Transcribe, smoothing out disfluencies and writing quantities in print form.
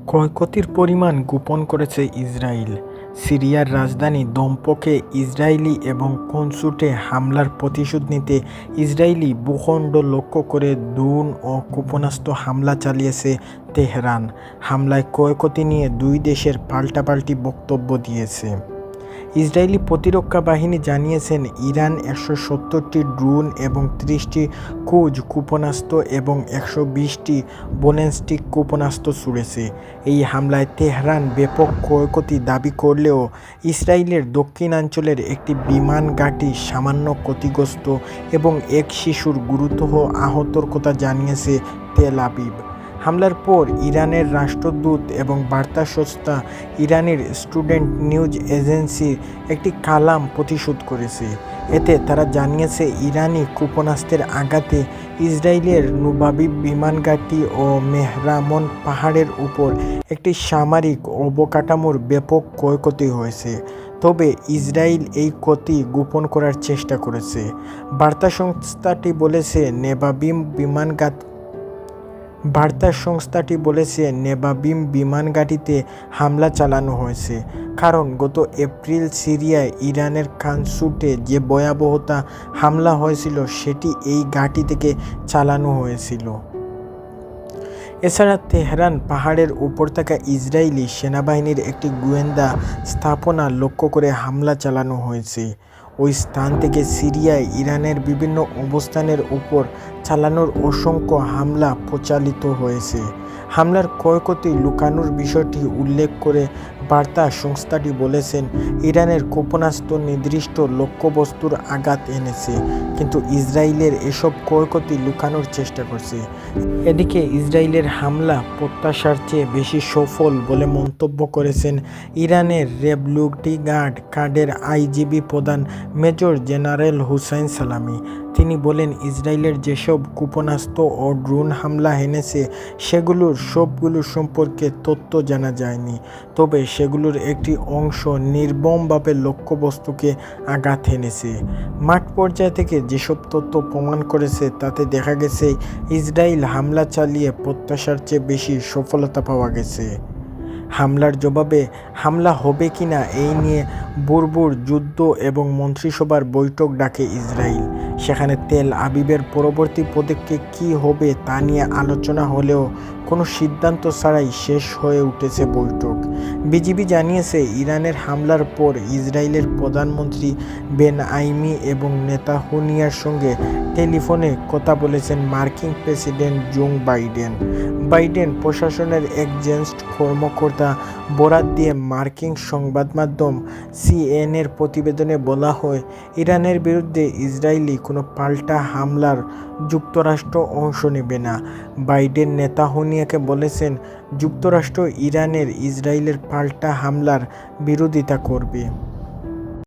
ক্ষয়ক্ষতির পরিমাণ গোপন করেছে ইসরায়েল। সিরিয়ার রাজধানী দমস্কে ইসরায়েলি এবং কনসুটে হামলার প্রতিশোধ নিতে ইসরায়েলি ভূখণ্ড লক্ষ্য করে ড্রোন ও ক্ষেপণাস্ত্র হামলা চালিয়েছে তেহরান। হামলায় ক্ষয়ক্ষতি নিয়ে দুই দেশের পাল্টাপাল্টি বক্তব্য দিয়েছে। ইসরায়েলি প্রতিরক্ষা বাহিনী জানিয়েছেন ইরান ১৭০টি ড্রোন এবং ৩০টি ক্রুজ ক্ষেপণাস্ত্র এবং ১২০টি ব্যালিস্টিক ক্ষেপণাস্ত্র ছুড়েছে। এই হামলায় তেহরান ব্যাপক ক্ষয়ক্ষতি দাবি করলেও ইসরায়েলের দক্ষিণাঞ্চলের একটি বিমান ঘাঁটি সামান্য ক্ষতিগ্রস্ত এবং এক শিশুর গুরুতর আহতর কথা জানিয়েছে তেল আবিব। হামলার পর ইরানের রাষ্ট্রদূত এবং বার্তা সংস্থা ইরানের স্টুডেন্ট নিউজ এজেন্সি একটি কালাম প্রতিশোধ করেছে। এতে তারা জানিয়েছে ইরানি ক্ষেপণাস্ত্রের আঘাতে ইসরায়েলের নুবাবিব বিমান ঘাঁটি ও মেহরামন পাহাড়ের উপর একটি সামরিক অবকাঠামোর ব্যাপক ক্ষয়ক্ষতি হয়েছে। তবে ইসরায়েল এই ক্ষতি গোপন করার চেষ্টা করেছে। বার্তা সংস্থাটি বলেছে নেভাবিম বিমান ঘাঁটিতে হামলা চালানো হয়েছে, কারণ গত এপ্রিল সিরিয়ায় ইরানের কানসুটে যে ভয়াবহতা হামলা হয়েছিল সেটি এই ঘাঁটি থেকে চালানো হয়েছিল। এছাড়া তেহরান পাহাড়ের উপর থাকা ইসরায়েলি সেনাবাহিনীর একটি গোয়েন্দা স্থাপনা লক্ষ্য করে হামলা চালানো হয়েছে। ওই স্থান থেকে সিরিয়ায় ইরানের বিভিন্ন অবস্থানের উপর চালানোর অসংখ্য হামলা প্রচালিত হয়েছে। হামলার ক্ষয়ক্ষতি লুকানোর বিষয়টি উল্লেখ করে বার্তা সংস্থাটি বলেছেন, ইরানের ক্ষেপণাস্ত্র নির্দিষ্ট লক্ষ্যবস্তুর আঘাত এনেছে, কিন্তু ইসরায়েলের এসব ক্ষয়ক্ষতি লুকানোর চেষ্টা করছে। এদিকে ইসরায়েলের হামলা প্রত্যাশার চেয়ে বেশি সফল বলে মন্তব্য করেছেন ইরানের রেভলিউশনারি গার্ডের আইজিবি প্রধান মেজর জেনারেল হুসাইন সালামি। তিনি বলেন, ইসরায়েলের যেসব ক্ষেপণাস্ত্র ও ড্রোন হামলা এনেছে সেগুলোর সবগুলো সম্পর্কে তথ্য জানা যায়নি, তবে সেগুলোর একটি অংশ নির্মমভাবে লক্ষ্যবস্তুকে আঘাত এনেছে। মাঠ পর্যায় থেকে যেসব তথ্য প্রমাণ করেছে তাতে দেখা গেছে ইসরায়েল হামলা চালিয়ে প্রত্যাশার চেয়ে বেশি সফলতা পাওয়া গেছে। হামলার জবাবে হামলা হবে কিনা এই নিয়ে বুরবুর যুদ্ধ এবং মন্ত্রিসভার বৈঠক ডাকে ইসরায়েল। সেখানে তেল আবিবের পরবর্তী পদক্ষেপ কী হবে তা নিয়ে আলোচনা হলেও কোনো সিদ্ধান্ত ছাড়াই শেষ হয়ে উঠেছে বৈঠক। বিজিবি জানিয়েছে, ইরানের হামলার পর ইসরায়েলের প্রধানমন্ত্রী বেনয়ামিন এবং নেতানিয়াহুর সঙ্গে টেলিফোনে কথা বলেছেন মার্কিন প্রেসিডেন্ট জো বাইডেন প্রশাসনের এক জ্যেষ্ঠ কর্মকর্তা বরাত দিয়ে মার্কিন সংবাদমাধ্যম সিএনএর প্রতিবেদনে বলা হয়, ইরানের বিরুদ্ধে ইসরায়েলি কোনো পাল্টা হামলার যুক্তরাষ্ট্র অংশ নেবে না। বাইডেন নেতানিয়াহুকে বলেছেন, যুক্তরাষ্ট্র ইরানের ইসরায়েলের পাল্টা হামলার বিরোধিতা করবে।